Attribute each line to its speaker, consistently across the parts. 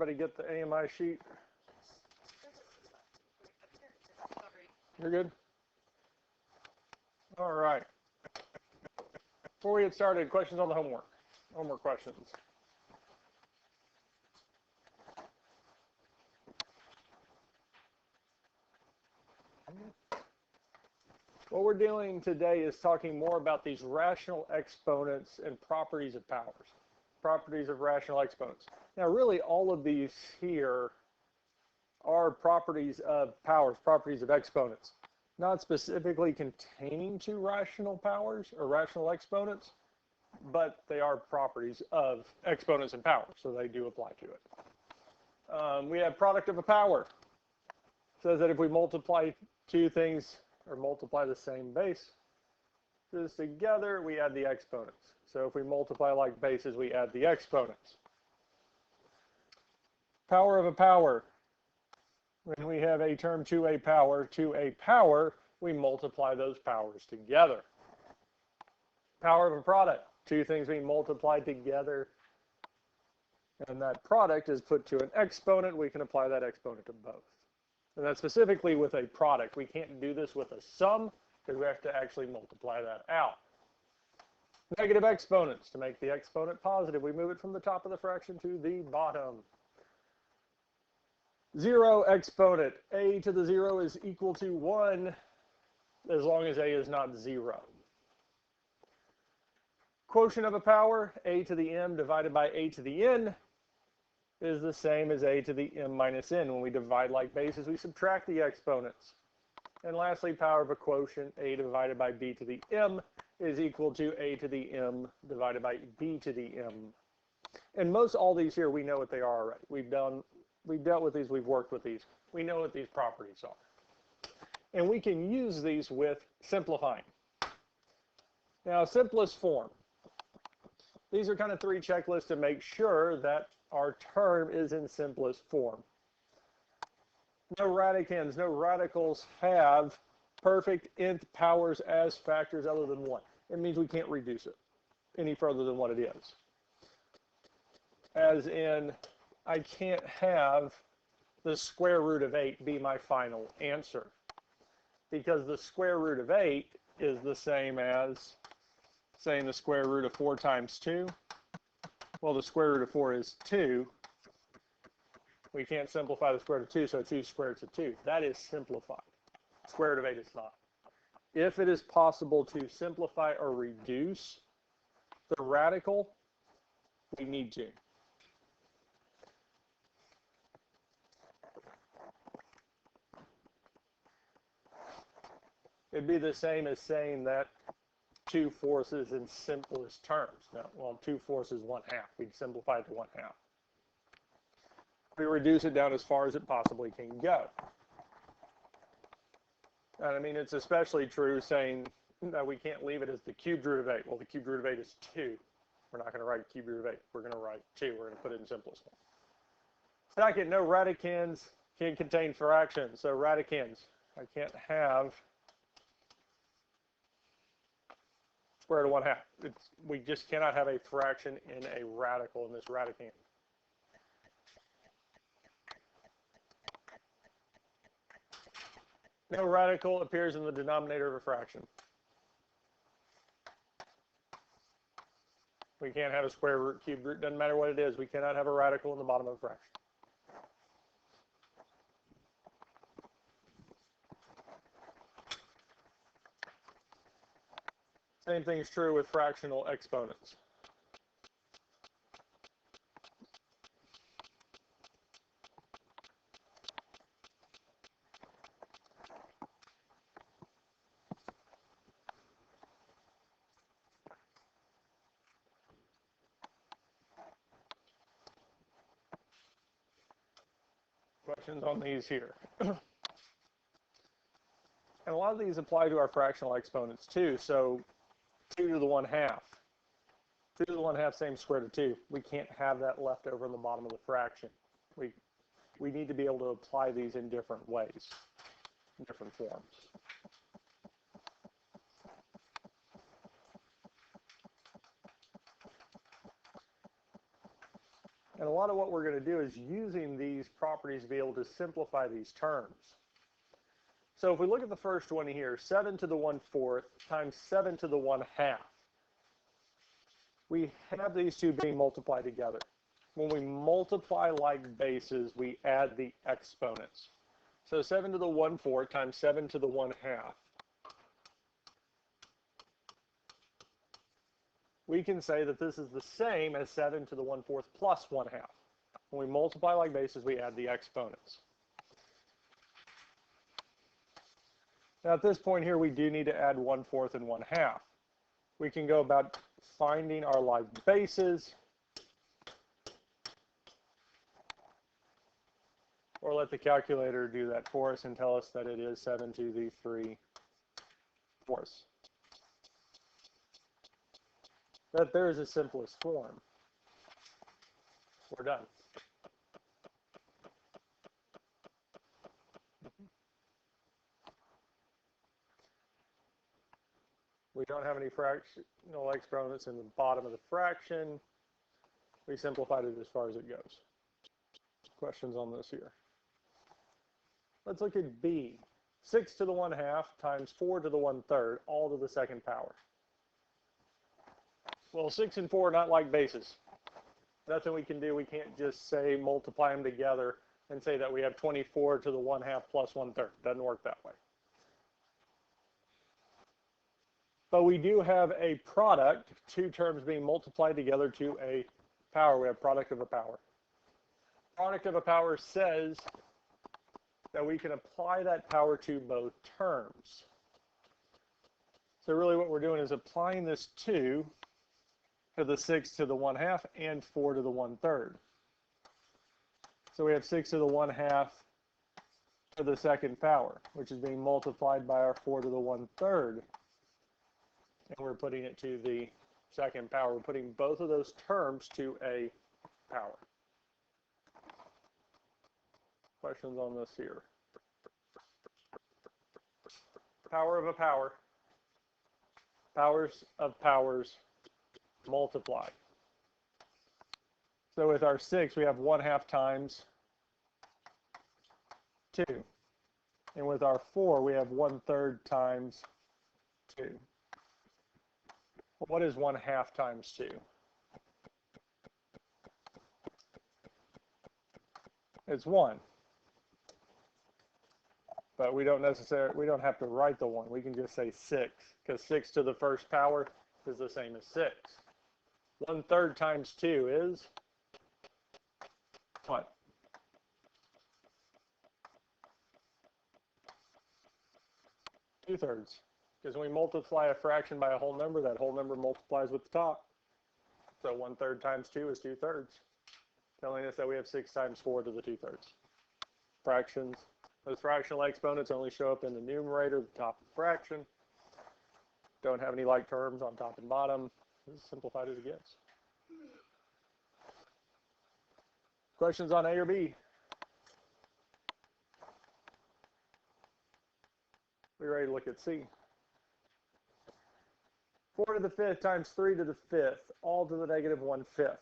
Speaker 1: Everybody get the AMI sheet? You're good? All right. Before we get started, questions on the homework? Homework questions. What we're doing today is talking more about these rational exponents and properties of powers, properties of rational exponents. Now, really, all of these here are properties of powers, properties of exponents, not specifically containing two rational powers or rational exponents, but they are properties of exponents and powers, so they do apply to it. We have product of a power. It says that if we multiply two things or multiply the same bases together, we add the exponents. So if we multiply like bases, we add the exponents. Power of a power. When we have a term to a power, we multiply those powers together. Power of a product. Two things being multiplied together, and that product is put to an exponent. We can apply that exponent to both. And that's specifically with a product. We can't do this with a sum because we have to actually multiply that out. Negative exponents. To make the exponent positive, we move it from the top of the fraction to the bottom. Zero exponent. A to the 0 is equal to 1 as long as a is not 0. Quotient of a power, a to the m divided by a to the n, is the same as a to the m minus n. When we divide like bases, we subtract the exponents. And lastly, power of a quotient, a divided by b to the m, is equal to a to the m divided by b to the m. And most all these here, we know what they are already. We've dealt with these, we've worked with these. We know what these properties are. And we can use these with simplifying. Now, simplest form. These are kind of three checklists to make sure that our term is in simplest form. No radicands, no radicals have perfect nth powers as factors other than 1. It means we can't reduce it any further than what it is. As in, I can't have the square root of 8 be my final answer, because the square root of 8 is the same as saying the square root of 4 times 2. Well, the square root of 4 is 2. We can't simplify the square root of 2, so 2 squared is 2. That is simplified. Square root of 8 is not. If it is possible to simplify or reduce the radical, we need to. It'd be the same as saying that 2 fourths in simplest terms. Now, well, 2 fourths is 1/2. We'd simplify it to 1/2. We reduce it down as far as it possibly can go. And I mean, it's especially true saying that we can't leave it as the cubed root of 8. Well, the cubed root of 8 is 2. We're not going to write cubed root of 8. We're going to write 2. We're going to put it in simplest form. Second, no radicands can contain fractions. So radicands, I can't have square root of 1/2. We just cannot have a fraction in a radical in this radicand. No radical appears in the denominator of a fraction. We can't have a square root, cube root, doesn't matter what it is. We cannot have a radical in the bottom of a fraction. Same thing is true with fractional exponents. Questions on these here. And a lot of these apply to our fractional exponents too. So 2 to the 1/2. 2 to the 1/2, same square root of 2. We can't have that left over in the bottom of the fraction. We need to be able to apply these in different ways, in different forms. And a lot of what we're going to do is using these properties to be able to simplify these terms. So if we look at the first one here, 7 to the 1/4 times 7 to the 1/2, we have these two being multiplied together. When we multiply like bases, we add the exponents. So 7 to the 1/4 times 7 to the 1/2. We can say that this is the same as 7 to the 1/4 plus 1/2. When we multiply like bases, we add the exponents. Now at this point here, we do need to add 1/4 and 1/2. We can go about finding our like bases, or let the calculator do that for us and tell us that it is 7 to the 3/4. That there is the simplest form. We're done. We don't have any fractional exponents in the bottom of the fraction. We simplified it as far as it goes. Questions on this here? Let's look at B. 6 to the 1/2 times 4 to the 1/3, all to the second power. Well, 6 and 4 are not like bases. Nothing we can do. We can't just say multiply them together and say that we have 24 to the 1/2 plus 1/3. Doesn't work that way. But we do have a product, two terms being multiplied together to a power. We have product of a power. Product of a power says that we can apply that power to both terms. So really what we're doing is applying this to the 6 to the 1/2 and 4 to the 1/3. So we have 6 to the 1/2 to the second power, which is being multiplied by our 4 to the 1/3. And we're putting it to the second power. We're putting both of those terms to a power. Questions on this here? Power of a power. Powers of powers multiply. So with our 6, we have 1/2 times 2. And with our 4, we have 1/3 times 2. What is 1/2 times 2? It's 1. But we don't have to write the 1. We can just say 6, because 6 to the first power is the same as 6. 1/3 times 2 is what? 2/3. Because when we multiply a fraction by a whole number, that whole number multiplies with the top. So 1/3 times 2 is 2/3. Telling us that we have 6 times 4 to the 2/3. Fractions. Those fractional exponents only show up in the numerator, the top of the fraction. Don't have any like terms on top and bottom. This is simplified as it gets. Questions on A or B? We ready to look at C? 4 to the 5th times 3 to the 5th, all to the negative 1/5.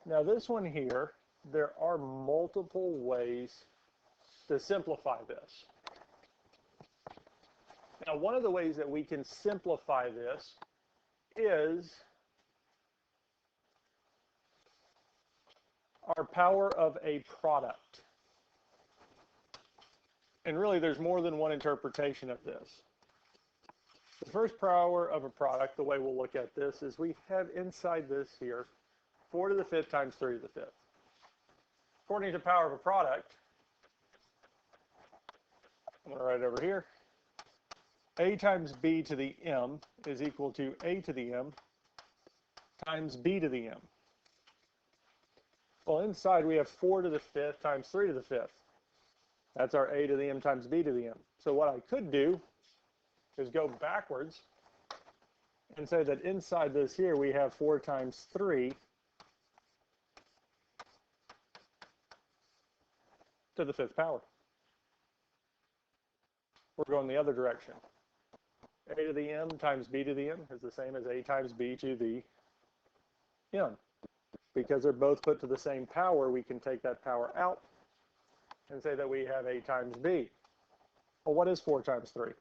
Speaker 1: Now this one here, there are multiple ways to simplify this. Now one of the ways that we can simplify this is our power of a product. And really there's more than one interpretation of this. The first power of a product, the way we'll look at this, is we have inside this here 4 to the 5th times 3 to the 5th. According to power of a product, I'm going to write it over here. A times b to the m is equal to a to the m times b to the m. Well, inside we have 4 to the 5th times 3 to the 5th. That's our a to the m times b to the m. So what I could do is go backwards and say that inside this here we have 4 times 3 to the 5th power. We're going the other direction. A to the m times b to the m is the same as a times b to the m. because they're both put to the same power, we can take that power out and say that we have a times b. Well, what is 4 times 3?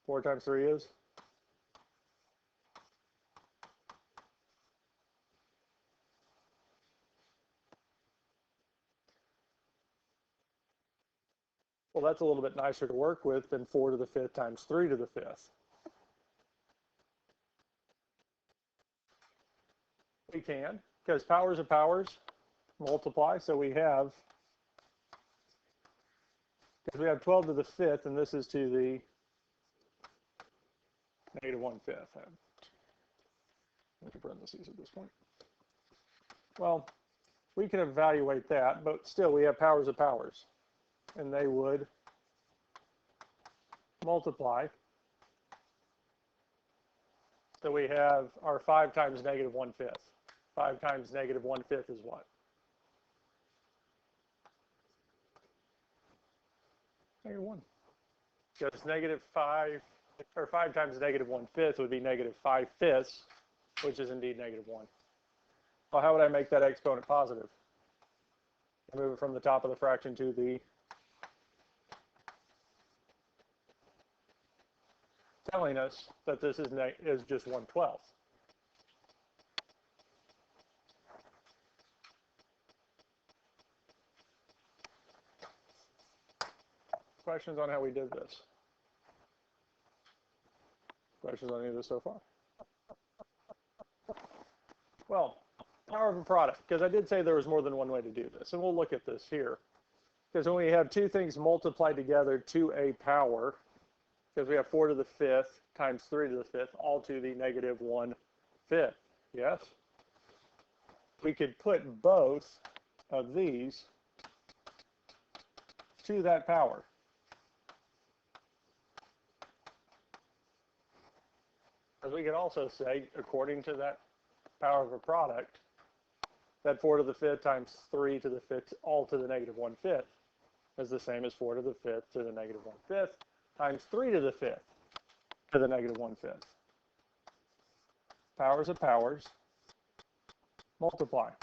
Speaker 1: 4 times 3 is? Well, that's a little bit nicer to work with than 4 to the 5th times 3 to the 5th. We can, because powers of powers multiply, so we have, because we have 12 to the 5th, and this is to the negative 1/5. Look at parentheses at this point. Well, we can evaluate that, but still we have powers of powers, and they would multiply. So we have our 5 times negative 1/5. 5 times negative 1/5 is what? Negative 1. Because negative 5, or 5 times negative 1/5 would be negative 5/5, which is indeed negative 1. Well, how would I make that exponent positive? I move it from the top of the fraction to the telling us that this is just 1/12. Questions on how we did this? Questions on any of this so far? Well, power of a product, because I did say there was more than one way to do this, and we'll look at this here. Because when we have two things multiplied together to a power, because we have 4 to the 5th times 3 to the 5th, all to the negative 1/5, yes? We could put both of these to that power. As we could also say, according to that power of a product, that 4 to the 5th times 3 to the 5th all to the negative 1/5 is the same as 4 to the 5th to the negative 1/5 times 3 to the 5th to the negative 1/5. Powers of powers multiply.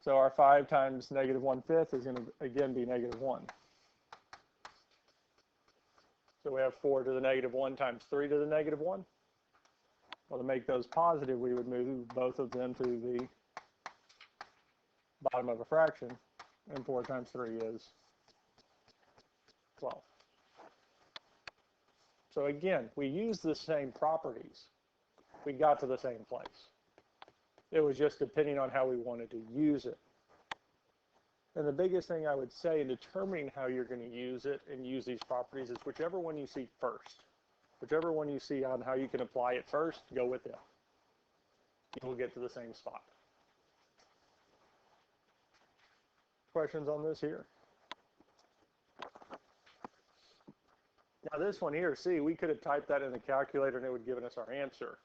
Speaker 1: So our 5 times negative 1/5 is going to again be negative 1. So we have 4 to the negative 1 times 3 to the negative 1. Well, to make those positive, we would move both of them to the bottom of a fraction, and 4 times 3 is 12. So again, we used the same properties. We got to the same place. It was just depending on how we wanted to use it. And the biggest thing I would say in determining how you're going to use it and use these properties is whichever one you see first. Whichever one you see on how you can apply it first, go with it. You will get to the same spot. Questions on this here? Now this one here, see, we could have typed that in the calculator and it would have given us our answer.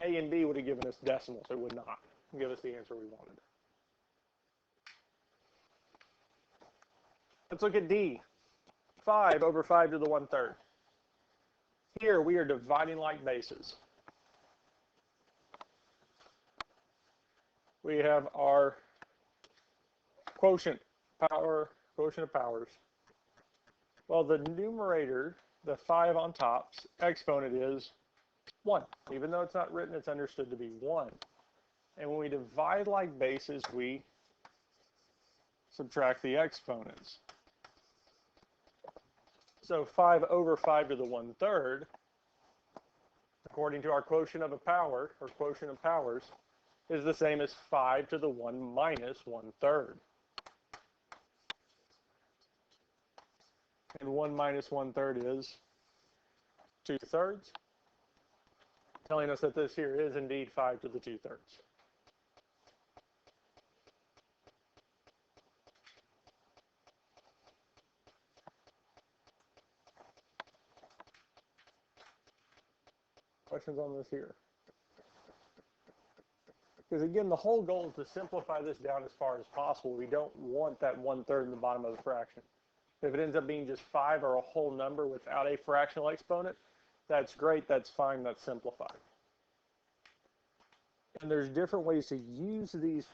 Speaker 1: A and B would have given us decimals. It would not give us the answer we wanted. Let's look at D. 5 over 5 to the 1/3. Here we are dividing like bases. We have our quotient of powers. Well, the numerator, the 5 on top's exponent is 1. Even though it's not written, it's understood to be 1. And when we divide like bases, we subtract the exponents. So 5 over 5 to the 1/3, according to our quotient of a power, or quotient of powers, is the same as 5 to the 1 minus 1/3. And 1 minus 1/3 is 2/3, telling us that this here is indeed 5 to the 2/3. Questions on this here? Because again, the whole goal is to simplify this down as far as possible. We don't want that 1/3 in the bottom of the fraction. If it ends up being just 5 or a whole number without a fractional exponent, that's great, that's fine, that's simplified. And there's different ways to use these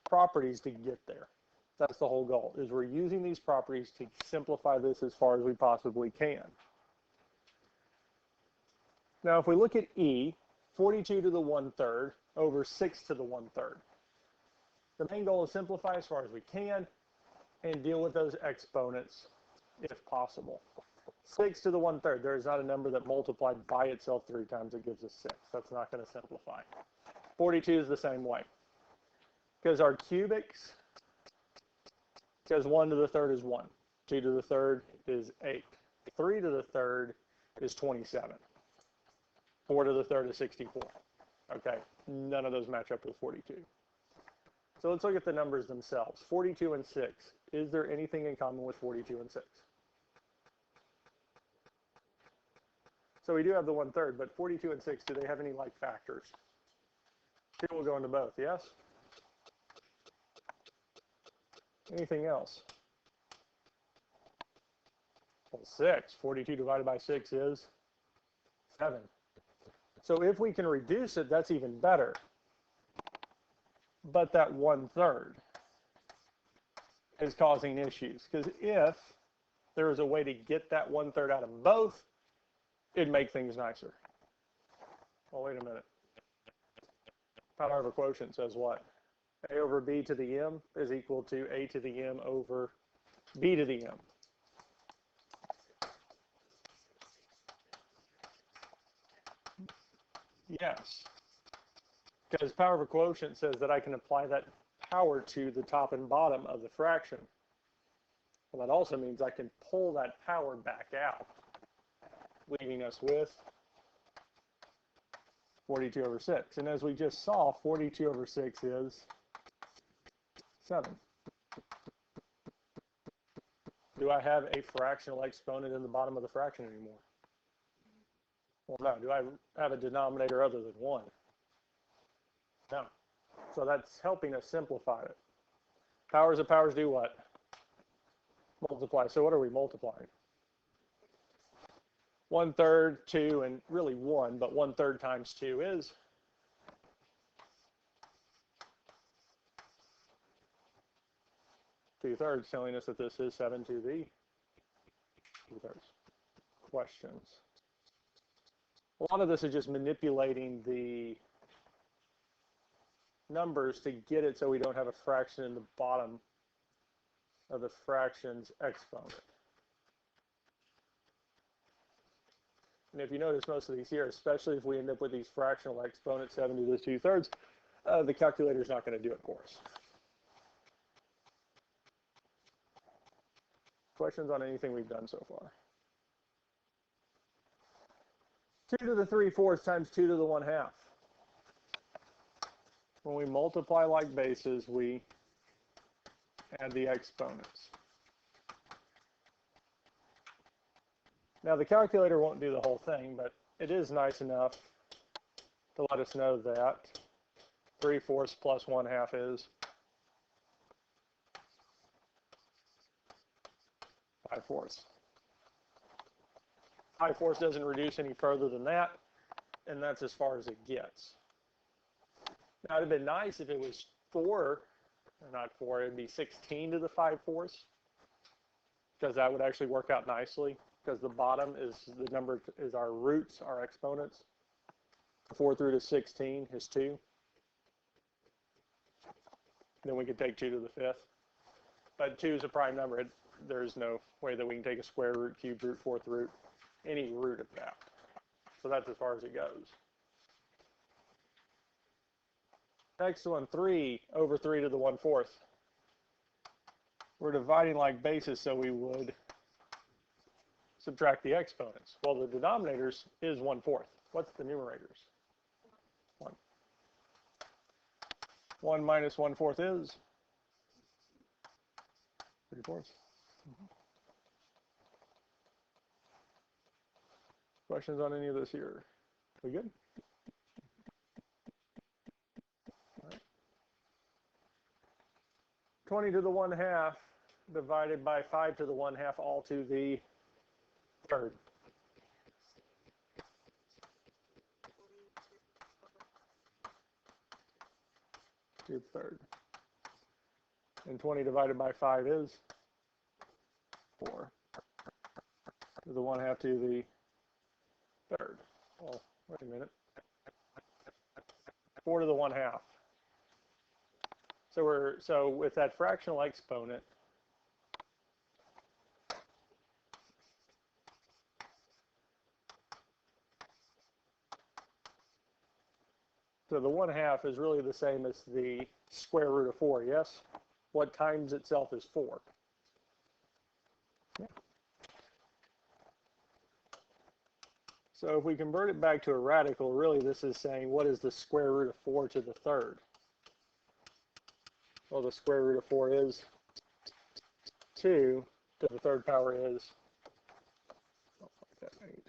Speaker 1: properties to get there. That's the whole goal, is we're using these properties to simplify this as far as we possibly can. Now, if we look at E, 42 to the 1/3 over 6 to the 1/3. The main goal is simplify as far as we can and deal with those exponents if possible. 6 to the 1/3, there is not a number that multiplied by itself 3 times that gives us 6. That's not going to simplify. 42 is the same way. Because our cubics, because 1 to the 3rd is 1. 2 to the 3rd is 8. 3 to the 3rd is 27. 4 to the 3rd is 64. Okay, none of those match up with 42. So let's look at the numbers themselves. 42 and 6. Is there anything in common with 42 and 6? So we do have the 1/3, but 42 and 6, do they have any like factors? 2 will go into both, yes? Anything else? Well, 6. 42 divided by 6 is 7. So if we can reduce it, that's even better. But that 1/3 is causing issues. Because if there is a way to get that 1/3 out of both, it'd make things nicer. Well, wait a minute. Power over quotient says what? A over b to the m is equal to a to the m over b to the m. Yes. Because power over quotient says that I can apply that power to the top and bottom of the fraction. Well, that also means I can pull that power back out, leaving us with 42 over 6. And as we just saw, 42 over 6 is 7. Do I have a fractional exponent in the bottom of the fraction anymore? Well, no. Do I have a denominator other than 1? No. So that's helping us simplify it. Powers of powers do what? Multiply. So what are we multiplying? 1/3, 2, and really 1, but 1/3 times 2 is 2/3, telling us that this is 7 to the 2/3. Questions? A lot of this is just manipulating the numbers to get it so we don't have a fraction in the bottom of the fraction's exponent. And if you notice most of these here, especially if we end up with these fractional exponents, 7 to the 2/3, the calculator is not going to do it for us. Questions on anything we've done so far? 2 to the 3/4 times 2 to the 1/2. When we multiply like bases, we add the exponents. Now, the calculator won't do the whole thing, but it is nice enough to let us know that 3/4 plus 1/2 is 5/4. 5/4 doesn't reduce any further than that, and that's as far as it gets. Now, it'd have been nice if it was 4, or not 4, it'd be 16 to the 5/4, because that would actually work out nicely, because the bottom is the number is our roots, our exponents. 4 through to 16 is 2. Then we could take 2 to the 5th. But 2 is a prime number. There's no way that we can take a square root, cube root, fourth root, any root of that. So that's as far as it goes. Next one, 3 over 3 to the 1/4. We're dividing like bases, so we would subtract the exponents. Well, the denominators is 1/4. What's the numerators? 1. 1 minus 1/4 is 3/4. Questions on any of this here? We good? 20 to the 1/2 divided by 5 to the 1/2 all to the third. To the third. And 20 divided by 5 is 4. To the 1/2 to the third. Oh, wait a minute. 4 to the 1/2. So with that fractional exponent, so the 1/2 is really the same as the square root of 4, yes? What times itself is 4. Yeah. So if we convert it back to a radical, really this is saying what is the square root of 4 to the third? Well, the square root of 4 is 2 to the third power is 8.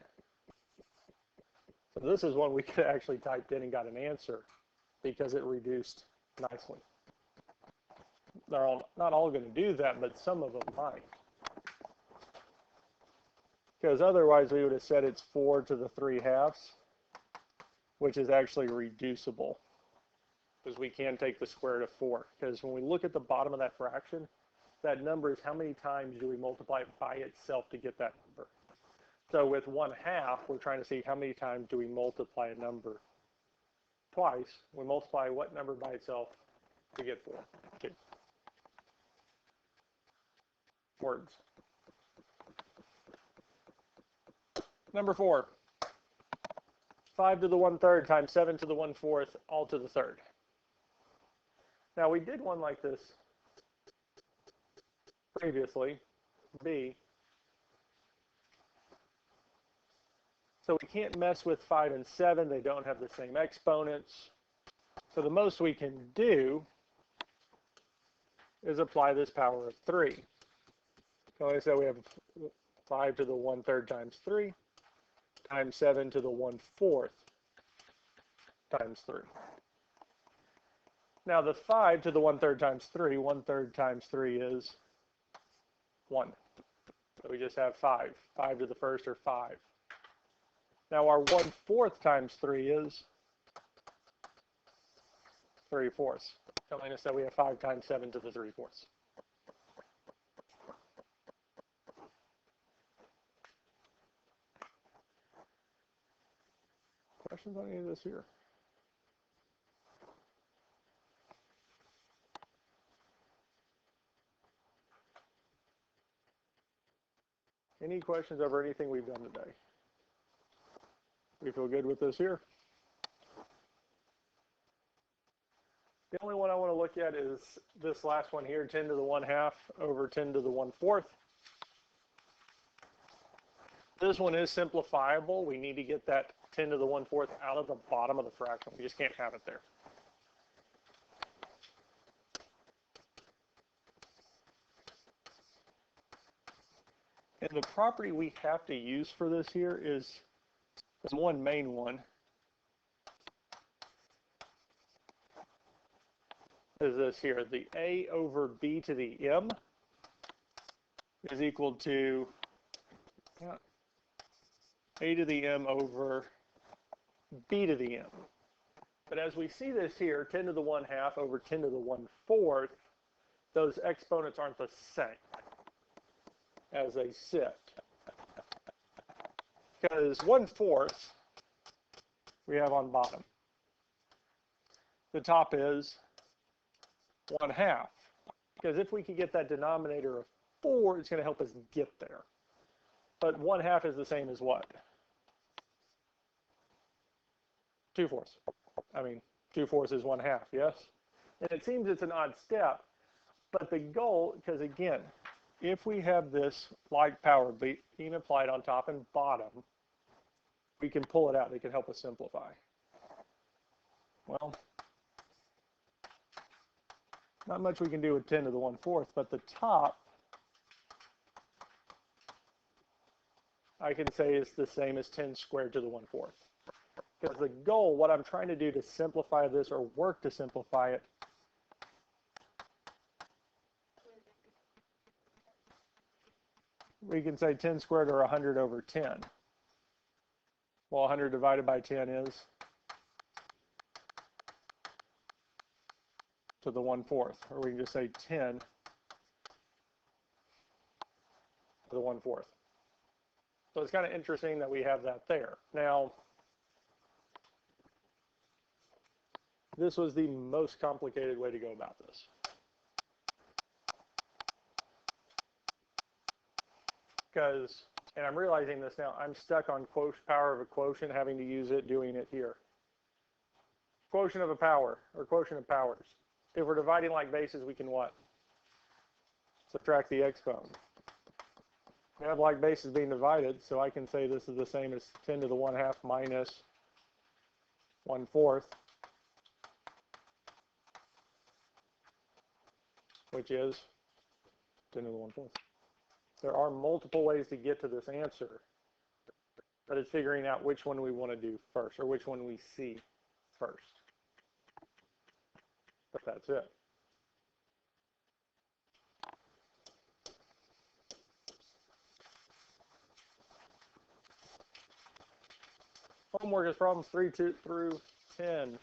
Speaker 1: So this is one we could actually typed in and got an answer because it reduced nicely. They're not all going to do that, but some of them might. Because otherwise we would have said it's 4 to the 3/2, which is actually reducible. Because we can take the square root of 4. Because when we look at the bottom of that fraction, that number is how many times do we multiply it by itself to get that number. So with 1/2, we're trying to see how many times do we multiply a number twice. We multiply what number by itself to get 4? 2. Words. Number 4. 5 to the 1/3 times 7 to the 1/4 all to the third. Now we did one like this previously, B. So we can't mess with 5 and 7. They don't have the same exponents. So the most we can do is apply this power of 3. So like I said, we have 5 to the 1/3 times 3 times 7 to the 1/4 times 3. Now the 5 to the 1/3 times 3, 1/3 times 3 is 1. So we just have 5. 5 to the first or 5. Now our 1/4 times 3 is 3/4. Telling us that we have 5 times 7 to the 3/4. Questions on any of this here? Any questions over anything we've done today? We feel good with this here? The only one I want to look at is this last one here, 10 to the 1/2 over 10 to the 1/4. This one is simplifiable. We need to get that 10 to the 1/4 out of the bottom of the fraction. We just can't have it there. And the property we have to use for this here is one main one. Is this here. The A over B to the M is equal to A to the M over B to the M. But as we see this here, 10 to the 1/2 over 10 to the 1/4, those exponents aren't the same as they sit. Because 1/4 we have on bottom. The top is 1/2. Because if we could get that denominator of 4, it's going to help us get there. But 1/2 is the same as what? 2/4. I mean, 2/4 is 1/2, yes? And it seems it's an odd step, but the goal, because again, if we have this like power being applied on top and bottom, we can pull it out. It can help us simplify. Well, not much we can do with 10 to the 1/4, but the top, I can say is the same as 10 squared to the 1/4. Because the goal, what I'm trying to do to simplify this or work to simplify it, we can say 10 squared or 100 over 10. Well, 100 divided by 10 is to the 1/4, or we can just say 10 to the 1/4. So it's kind of interesting that we have that there. Now, this was the most complicated way to go about this. Because, and I'm realizing this now, I'm stuck on power of a quotient, having to use it, doing it here. Quotient of a power, or quotient of powers. If we're dividing like bases, we can what? Subtract the exponent. We have like bases being divided, so I can say this is the same as 10 to the 1/2 minus 1/4, which is 10 to the 1/4. There are multiple ways to get to this answer, but it's figuring out which one we want to do first, or which one we see first. But that's it. Homework is problems 3 through 10.